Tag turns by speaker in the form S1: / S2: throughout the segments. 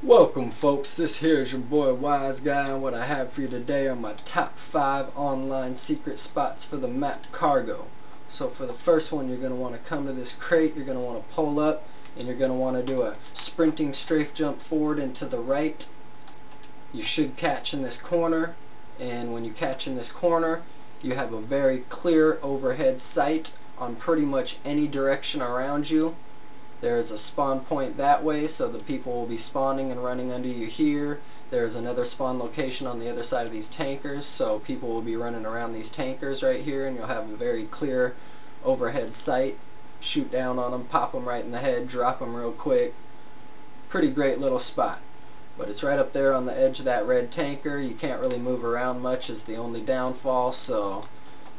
S1: Welcome folks, this here is your boy YzGy, and what I have for you today are my top 5 online secret spots for the map cargo. So for the first one, you're going to want to come to this crate, you're going to want to pull up, and you're going to want to do a sprinting strafe jump forward and to the right. You should catch in this corner, and when you catch in this corner, you have a very clear overhead sight on pretty much any direction around you. There's a spawn point that way, so the people will be spawning and running under you here. There's another spawn location on the other side of these tankers, so people will be running around these tankers right here, and you'll have a very clear overhead sight. Shoot down on them, pop them right in the head, drop them real quick. Pretty great little spot. But it's right up there on the edge of that red tanker. You can't really move around much is the only downfall, so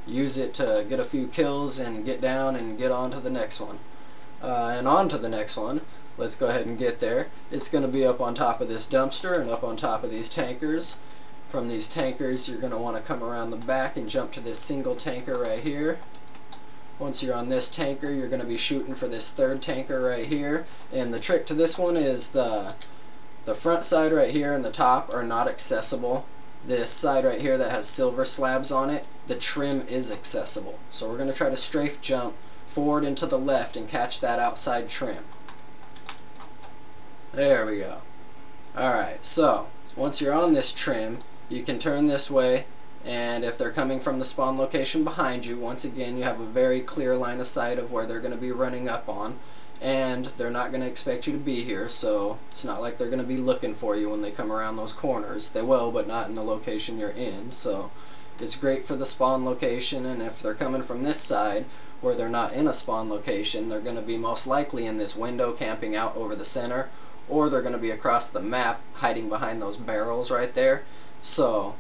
S1: use it to get a few kills and get down and get on to the next one. And on to the next one. Let's go ahead and get there. It's going to be up on top of this dumpster and up on top of these tankers. From these tankers, you're going to want to come around the back and jump to this single tanker right here. Once you're on this tanker, you're going to be shooting for this third tanker right here. And the trick to this one is the front side right here and the top are not accessible. This side right here that has silver slabs on it, the trim is accessible. So we're going to try to strafe jump forward and to the left and catch that outside trim. There we go. Alright, so once you're on this trim, you can turn this way, and if they're coming from the spawn location behind you, once again you have a very clear line of sight of where they're going to be running up on, and they're not going to expect you to be here, so it's not like they're going to be looking for you when they come around those corners. They will, but not in the location you're in, so it's great for the spawn location. And if they're coming from this side where they're not in a spawn location, they're going to be most likely in this window camping out over the center, or they're going to be across the map hiding behind those barrels right there. So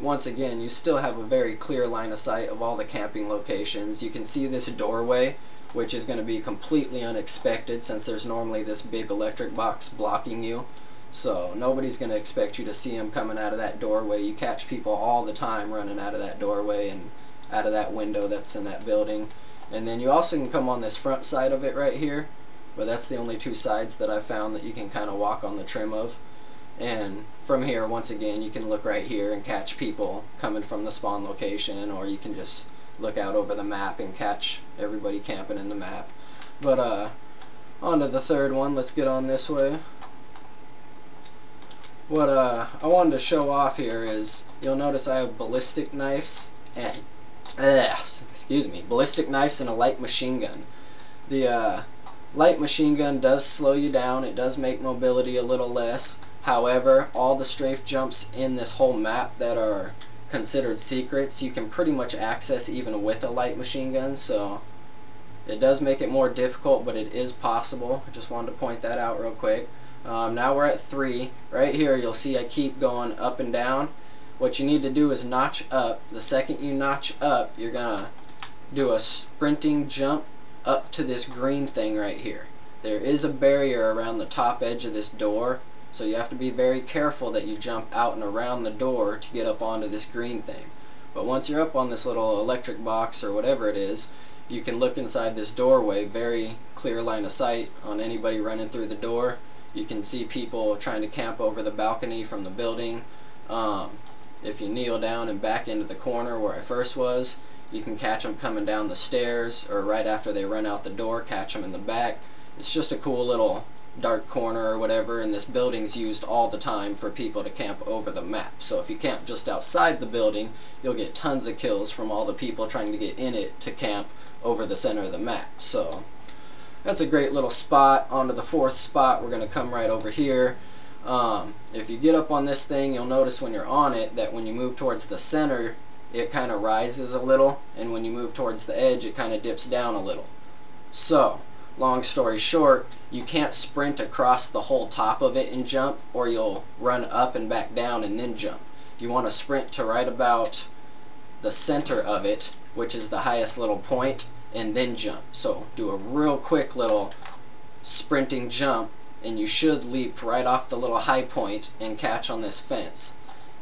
S1: once again, you still have a very clear line of sight of all the camping locations. You can see this doorway, which is going to be completely unexpected since there's normally this big electric box blocking you. So nobody's going to expect you to see them coming out of that doorway. You catch people all the time running out of that doorway and out of that window that's in that building. And then you also can come on this front side of it right here, but that's the only two sides that I've found that you can kind of walk on the trim of. And from here, once again, you can look right here and catch people coming from the spawn location, or you can just look out over the map and catch everybody camping in the map. But on to the third one. Let's get on this way. What I wanted to show off here is, you'll notice I have ballistic knives and ballistic knives and a light machine gun. The light machine gun does slow you down. It does make mobility a little less. However, all the strafe jumps in this whole map that are considered secrets, you can pretty much access even with a light machine gun, so it does make it more difficult, but it is possible. I just wanted to point that out real quick. Now we're at 3. Right here you'll see I keep going up and down. What you need to do is notch up. The second you notch up, you're gonna do a sprinting jump up to this green thing right here. There is a barrier around the top edge of this door, so you have to be very careful that you jump out and around the door to get up onto this green thing. But once you're up on this little electric box or whatever it is, you can look inside this doorway, very clear line of sight on anybody running through the door. You can see people trying to camp over the balcony from the building. If you kneel down and back into the corner where I first was, you can catch them coming down the stairs, or right after they run out the door, catch them in the back. It's just a cool little dark corner or whatever, and this building's used all the time for people to camp over the map. So if you camp just outside the building, you'll get tons of kills from all the people trying to get in it to camp over the center of the map. So that's a great little spot. On to the fourth spot, we're going to come right over here. If you get up on this thing, you'll notice when you're on it that when you move towards the center, it kind of rises a little, and when you move towards the edge, it kind of dips down a little. So long story short, you can't sprint across the whole top of it and jump, or you'll run up and back down and then jump. You want to sprint to right about the center of it, which is the highest little point, and then jump. So do a real quick little sprinting jump, and you should leap right off the little high point and catch on this fence.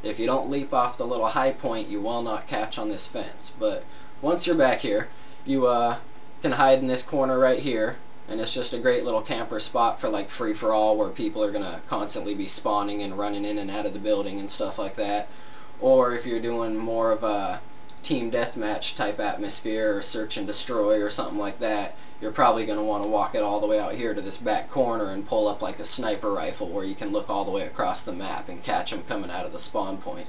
S1: If you don't leap off the little high point, you will not catch on this fence. But once you're back here, you can hide in this corner right here, and it's just a great little camper spot for like free-for-all, where people are gonna constantly be spawning and running in and out of the building and stuff like that. Or if you're doing more of a team deathmatch type atmosphere, or search and destroy or something like that, you're probably going to want to walk it all the way out here to this back corner and pull up like a sniper rifle, where you can look all the way across the map and catch them coming out of the spawn point.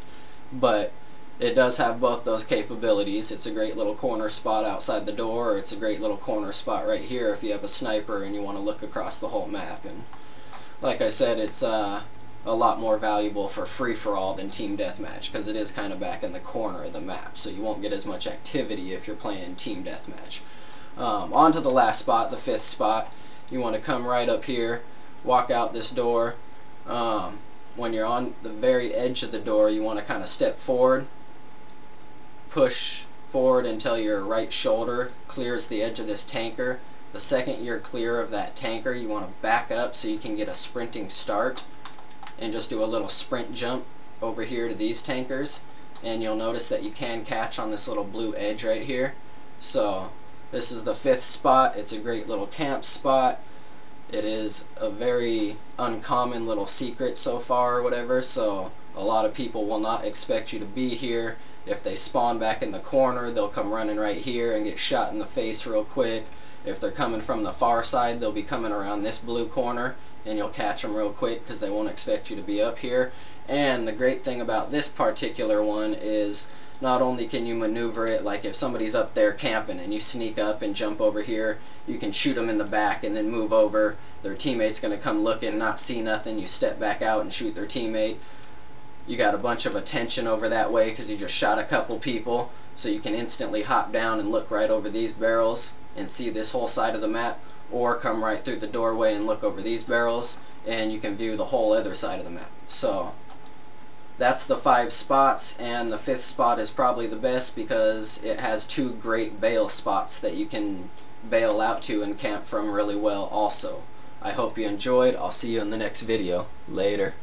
S1: But it does have both those capabilities. It's a great little corner spot outside the door, or it's a great little corner spot right here if you have a sniper and you want to look across the whole map. And like I said, it's a lot more valuable for free-for-all than team deathmatch, because it is kind of back in the corner of the map, so you won't get as much activity if you're playing team deathmatch. On to the last spot, the 5th spot. You want to come right up here, walk out this door. When you're on the very edge of the door, you want to kind of step forward, push forward until your right shoulder clears the edge of this tanker. The second you're clear of that tanker, you want to back up so you can get a sprinting start, and just do a little sprint jump over here to these tankers, and you'll notice that you can catch on this little blue edge right here. So this is the 5th spot. It's a great little camp spot. It is a very uncommon little secret so far, or whatever, so a lot of people will not expect you to be here. If they spawn back in the corner, they'll come running right here and get shot in the face real quick. If they're coming from the far side, they'll be coming around this blue corner, and you'll catch them real quick because they won't expect you to be up here. And the great thing about this particular one is not only can you maneuver it, like if somebody's up there camping and you sneak up and jump over here, you can shoot them in the back and then move over. Their teammate's going to come looking, not see nothing, you step back out and shoot their teammate. You got a bunch of attention over that way because you just shot a couple people, so you can instantly hop down and look right over these barrels and see this whole side of the map, or come right through the doorway and look over these barrels, and you can view the whole other side of the map. So that's the 5 spots, and the 5th spot is probably the best because it has 2 great bail spots that you can bail out to and camp from really well also. I hope you enjoyed. I'll see you in the next video. Later.